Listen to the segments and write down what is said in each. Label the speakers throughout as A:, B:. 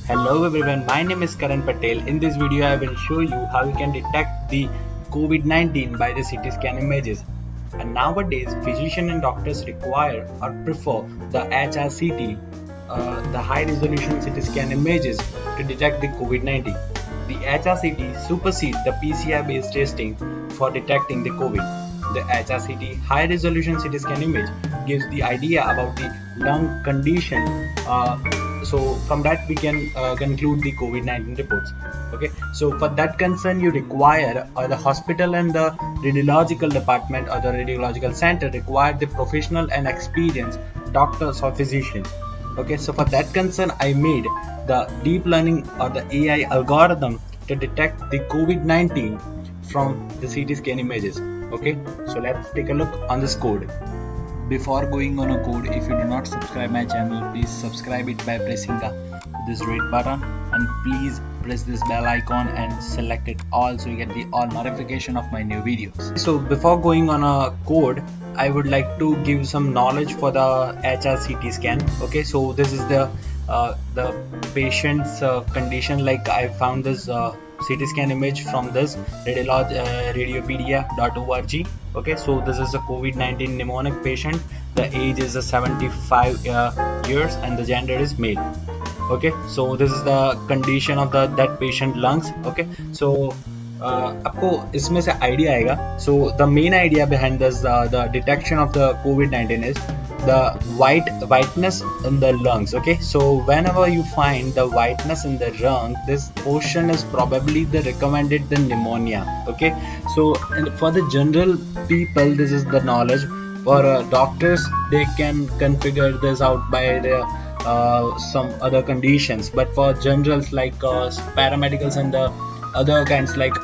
A: Hello everyone, my name is Karan Patel. In this video, I will show you how you can detect the COVID-19 by the CT scan images. And nowadays, physicians and doctors require or prefer the HRCT, the high resolution CT scan images to detect the COVID-19. The HRCT supersedes the PCR based testing for detecting the COVID. The HRCT high resolution CT scan image gives the idea about the lung condition. So from that we can conclude the COVID-19 reports. Okay, so for that concern you require the hospital and the radiological department or the radiological center require the professional and experienced doctors or physicians. Okay, so for that concern I made the deep learning or the AI algorithm to detect the COVID-19 from the CT scan images. Okay, so let's take a look on this code. Before going on a code, if you do not subscribe my channel, please subscribe it by pressing this red button, and please press this bell icon and select it all so you get the all notification of my new videos. So before going on a code, I would like to give some knowledge for the HRCT scan. Okay, so this is the patient's condition. Like I found this CT scan image from this radiopedia.org. Okay, so this is a COVID-19 pneumonic patient. The age is 75 years and the gender is male. Okay, so this is the condition of that patient lungs. Okay, so आपको इसमें से idea आएगा. So the main idea behind this the detection of the COVID-19 is the whiteness in the lungs. Okay, so whenever you find the whiteness in the lung, this portion is probably the recommended the pneumonia. Okay, so for the general people this is the knowledge. For doctors they can configure this out by the some other conditions, but for generals like paramedicals and the other kinds like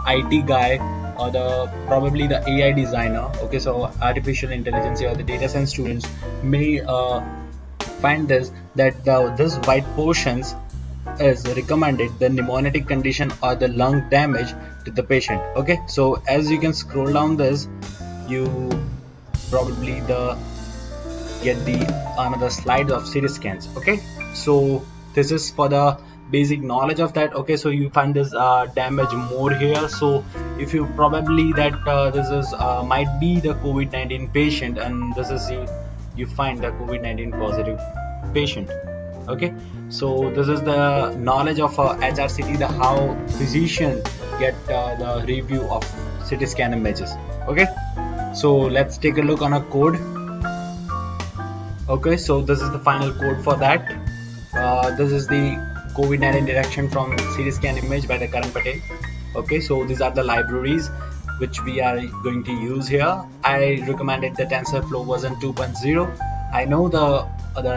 A: IT guy or the probably the AI designer. Okay, so artificial intelligence or the data science students may find this that this white portions is recommended the pneumotic condition or the lung damage to the patient. Okay, so as you can scroll down this, you probably get the another slide of CT scans. Okay, so this is for the basic knowledge of that. Okay, so you find this damage more here. So if you probably that this is might be the COVID-19 patient, and this is you find the COVID-19 positive patient. Okay, so this is the knowledge of HRCT, the how physician get the review of CT scan images. Okay, so let's take a look on a code. Okay, so this is the final code for that. This is the COVID-19 detection from CT scan image by the Karan Patel. Okay, so these are the libraries which we are going to use here. I recommended the TensorFlow version 2.0. I know the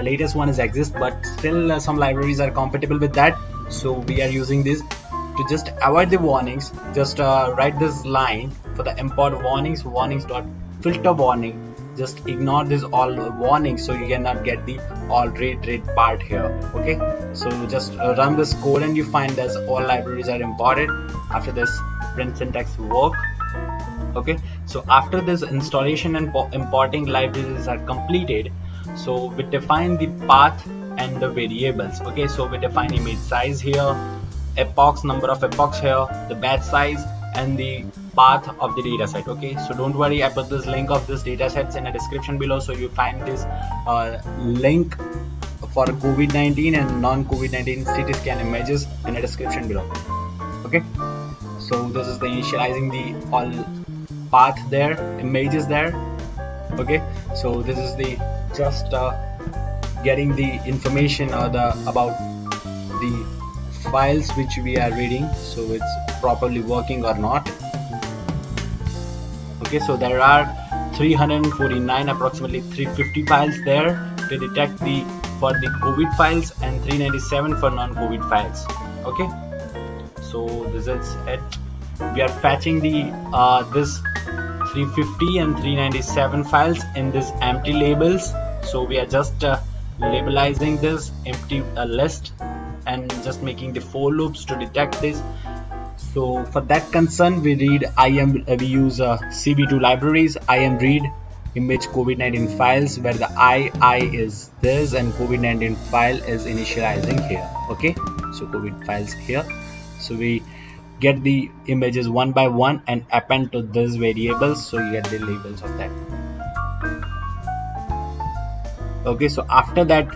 A: latest one is exist, but still some libraries are compatible with that. So we are using this to just avoid the warnings. Just write this line for the import warnings dot filter warning. Just ignore this all warnings so you cannot get the all red part here. Okay, so just run this code and you find that all libraries are imported. After this print syntax work. Okay, so after this installation and importing libraries are completed, so we define the path and the variables. Okay, so we define image size here, epochs, number of epochs here, the batch size, and the path of the data set. Okay, so don't worry, I put this link of this data sets in the description below, so you find this link for COVID-19 and non-COVID-19 CT scan images in the description below. Okay, so this is the initializing the all path there, images there. Okay, so this is the just getting the information or the about the files which we are reading, so it's properly working or not. Okay, so there are 349 approximately 350 files there to detect the for the COVID files and 397 for non-COVID files. Okay, so this is it. We are fetching the this 350 and 397 files in this empty labels. So we are just labelizing this empty list and just making the for loops to detect this. So for that concern we use CV2 libraries, IMRead, image COVID-19 files where the I is this and COVID-19 file is initializing here. Okay, so COVID files here. So we get the images one by one and append to this variables, so you get the labels of that. Okay, so after that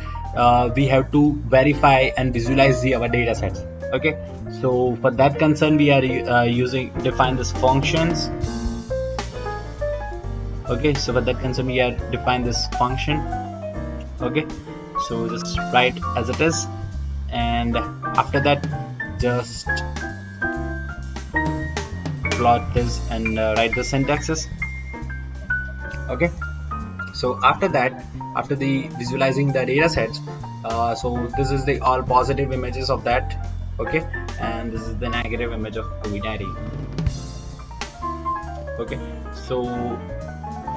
A: we have to verify and visualize our data sets. Okay, so for that concern we are define this functions. Okay, so for that concern we are define this function. Okay, so just write as it is, and after that just plot this and write the syntaxes. Okay, so after that, after the visualizing the data sets, so this is the all positive images of that. Okay, and this is the negative image of COVID-19. Okay, so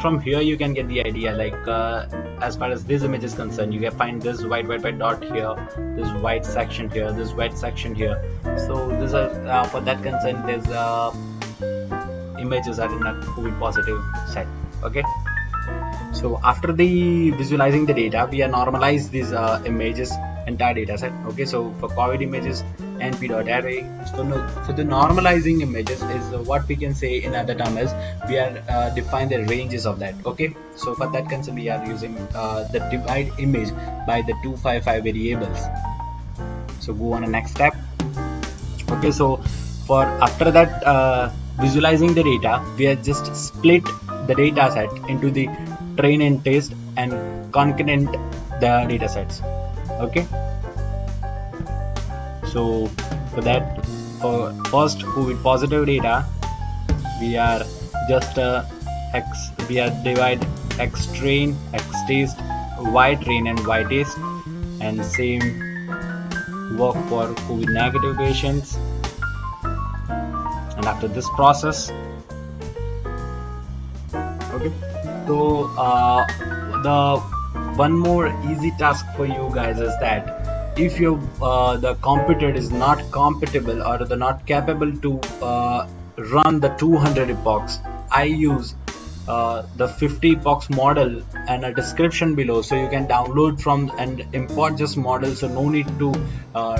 A: from here you can get the idea, like as far as this image is concerned, you can find this white dot here, this white section here, this white section here. So this is for that concern, there's images are in a COVID positive set. Okay, so after the visualizing the data, we are normalize these images entire data set. Okay, so for COVID images np.array, so for the normalizing images is what we can say in other term is we are define the ranges of that. Okay, so for that concern we are using the divide image by the 255 variables. So go on the next step. Okay, so for after that visualizing the data, we are just split the data set into the train and test and concurrent the data sets. Okay, so for that, for first COVID positive data, we are just we are divide x train, x test, y train and y test, and same work for COVID negative patients. And after this process, okay, so the one more easy task for you guys is that if you the computer is not compatible or the not capable to run the 200 epochs, I use the 50 epochs model and a description below, so you can download from and import this model, so no need to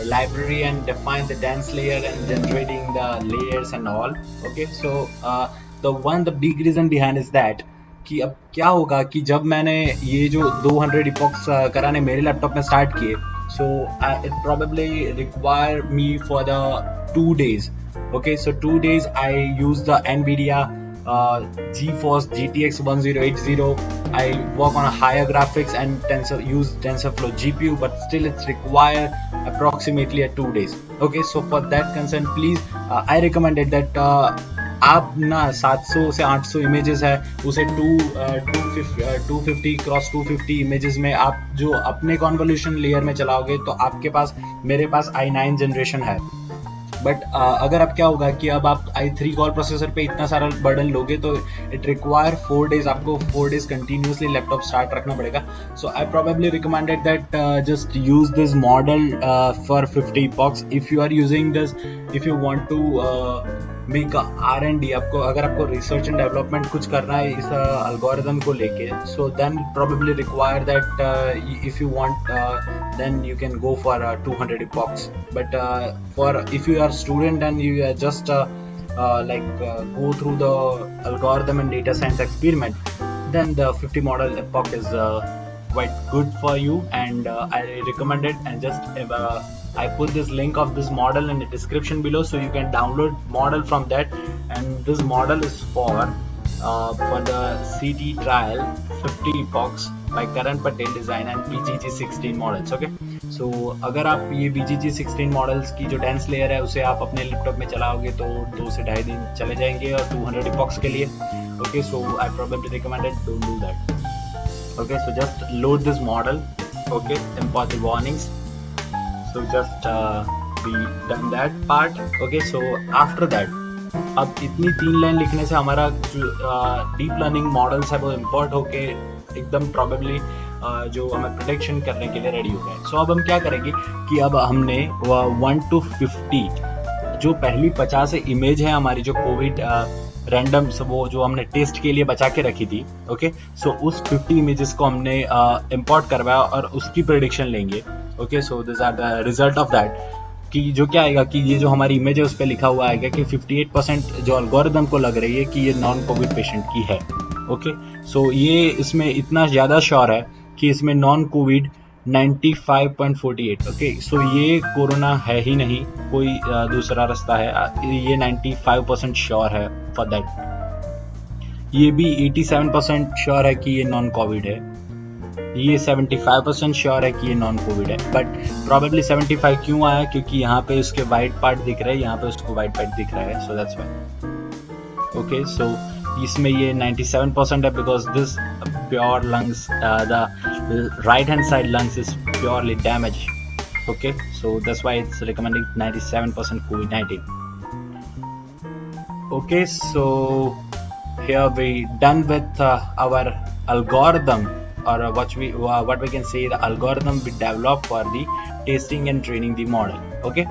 A: library and define the dense layer and generating the layers and all. Okay, so the big reason behind is that कि अब क्या होगा कि जब मैंने ये जो 200 epochs कराने मेरे लैपटॉप में स्टार्ट किए, so it probably require me for the 2 days. Okay, so 2 days I use the NVIDIA GeForce GTX 1080. I work on a higher graphics and use TensorFlow GPU, but still it's require approximately 2 days. Okay, so for that concern, please I recommended that आप ना 700 से 800 images है उसे 250 cross 250 images में आप जो अपने convolution layer में चलाओगे, तो आपके पास मेरे पास i9 जनरेशन है, बट अगर अब क्या होगा कि अब आप i3 कॉल प्रोसेसर पे इतना सारा बर्डन लोगे तो इट रिक्वायर 4 डेज, आपको 4 डेज कंटिन्यूसली लैपटॉप स्टार्ट रखना पड़ेगा. So I probably recommended that just use this model for 50 epochs. If you are using this, if you want to make R&D, आपको अगर आपको रिसर्च एंड डेवलपमेंट कुछ करना है इस एल्गोरिथम को लेके, so then probably require that if you want then you can go for 200 epochs. But for if you are student and you just go through the algorithm and data science experiment, then the 50 model epoch is quite good for you, and I recommend it. And just I put this link of this model in the description below, so you can download model from that. And this model is for the CT trial 50 epochs by Karan Patel design and BGG16 models. Okay, so अगर आप ये BGG16 models की जो dense layer है उसे आप अपने laptop में चलाओगे तो 2 से 2.5 दिन चले जाएंगे और 200 epochs के लिए. Okay, so I probably recommended don't do that. Okay, so just load this model. Okay, import the warnings. So just be done that part. Okay, so after that, अब इतनी 3 लाइन लिखने से हमारा जो डीप लर्निंग मॉडल्स है वो import होके एकदम प्रोबेबली जो हमें प्रेडिक्शन करने के लिए रेडी हो गए. सो अब हम क्या करेंगे कि अब हमने 1 to 50 जो पहली 50 इमेज है हमारी जो कोविड रैंडम वो जो हमने टेस्ट के लिए बचा के रखी थी, ओके, सो उस 50 इमेजेस को हमने इंपोर्ट करवाया और उसकी प्रेडिक्शन लेंगे, okay. So this are the result of that, कि जो क्या आएगा कि ये जो हमारी इमेज है उस पर लिखा हुआ आएगा कि 58% जो एल्गोरिदम को लग रही है कि ये नॉन कोविड पेशेंट की है, ओके। सो ये इसमें इतना ज़्यादा श्योर है कि इसमें नॉन कोविड 95.48, ओके। सो ये कोरोना है ही नहीं, कोई दूसरा रास्ता है, ये 95% श्योर है फॉर दैट। ये भी 87% श्योर है कि ये नॉन कोविड है, ये 75% श्योर है कि ये नॉन कोविड है, बट प्रॉबेबली 75 क्यों आया, क्योंकि यहाँ पे उसके वाइट पार्ट दिख रहा है, यहाँ पे उसको वाइट पार्ट दिख रहा है, सो दैट्स व्हाई, ओके। सो इसमें ये 97% है because this pure lungs, the right hand side lungs is purely damage, okay, so that's why it's recommending 97% COVID-19. Okay, so here we done with our algorithm, or what we can say, the algorithm we developed for the testing and training the model, okay.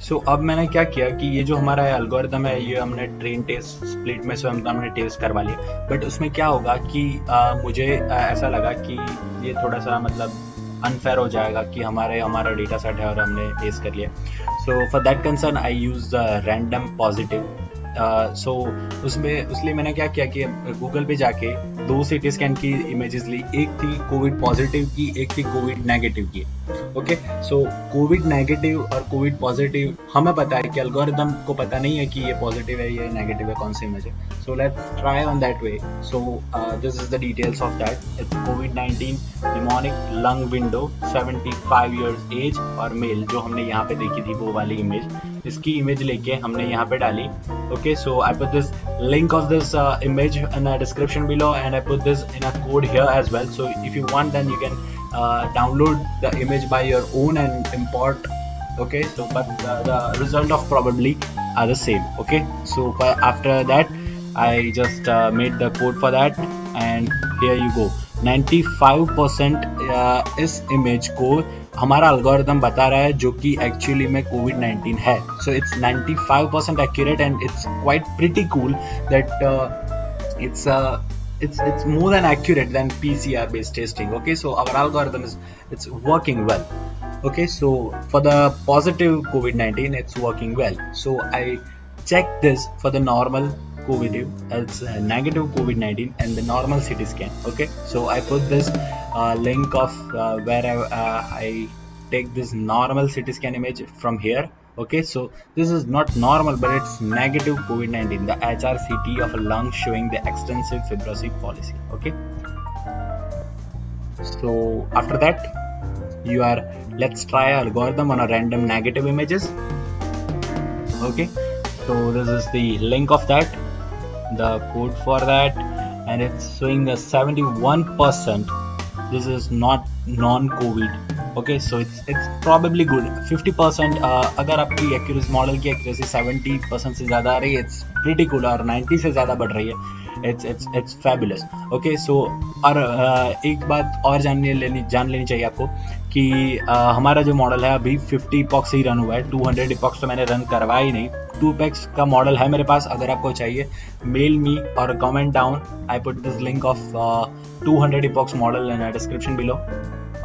A: So अब मैंने क्या किया कि ये जो हमारा algorithm है ये हमने ट्रेन टेस्ट स्प्लिट में से हमने टेस्ट करवा लिया, बट उसमें क्या होगा कि मुझे ऐसा लगा कि ये थोड़ा सा मतलब अनफेयर हो जाएगा कि हमारा डेटा सेट है और हमने टेस्ट कर लिया। So for that concern I use the random positive. So उसलिए मैंने क्या किया कि गूगल पे जाके 2 सीटी स्कैन की इमेजेस ली, एक थी कोविड पॉजिटिव की, एक थी कोविड नेगेटिव की, ओके। सो कोविड नेगेटिव और कोविड पॉजिटिव हमें पता है कि एल्गोरिदम को पता नहीं है कि ये पॉजिटिव है ये नेगेटिव है, कौन सी इमेज है। So let's try on that way. So this is the details of that. It's कोविड-19 pneumonic lung window, 75 years age और मेल, जो हमने यहाँ पे देखी थी वो वाली इमेज, इसकी इमेज लेके हमने यहाँ पे डाली, okay. So I put this link of this image in the description below, and I put this in a code here as well, so if you want then you can download the image by your own and import, okay. So but the result of probably are the same, okay. So after that I just made the code for that, and here you go, 95% इस image को हमारा algorithm बता रहा है जो कि actually में कोविड-19 है। So it's 95% accurate and it's quite pretty cool that it's more than accurate than PCR based testing, okay. So our algorithm it's working well, okay. So for the positive COVID-19 it's working well. So I checked this for the normal COVID, it's negative COVID-19 and the normal CT scan, okay. So I put this link of where I take this normal CT scan image from here, okay. So this is not normal but it's negative COVID-19, the HRCT of a lung showing the extensive fibrosing policy, okay. So after that let's try algorithm on a random negative images, okay. So this is the link of that, the code for that, and it's showing a 71%. This is not non-COVID, okay. So it's probably good. 50% अगर आपकी accuracy model की accuracy 70% से ज़्यादा आ रही है, it's pretty cool, और 90 से ज़्यादा बढ़ रही है, it's fabulous, okay. So और एक बात और जान लेनी चाहिए आपको कि हमारा जो मॉडल है अभी 50 इपॉक्स ही रन हुआ है, 200 इपॉक्स तो मैंने रन करवाया ही नहीं, 2 इपॉक्स का मॉडल है मेरे पास। अगर आपको चाहिए मेल मी और comment down, I put this link of 200 epochs model in the description below,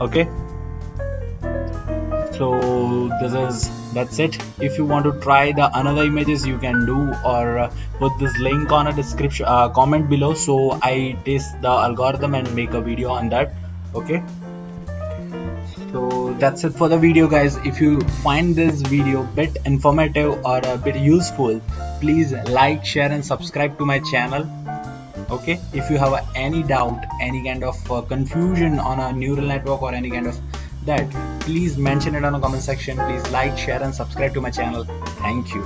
A: okay. So that's it. If you want to try the another images you can do, or put this link on a description comment below, so I test the algorithm and make a video on that, okay. So that's it for the video, guys. If you find this video bit informative or a bit useful, please like, share and subscribe to my channel, okay. If you have any doubt, any kind of confusion on a neural network or any kind of that, please mention it on the comment section. Please like, share and subscribe to my channel. Thank you.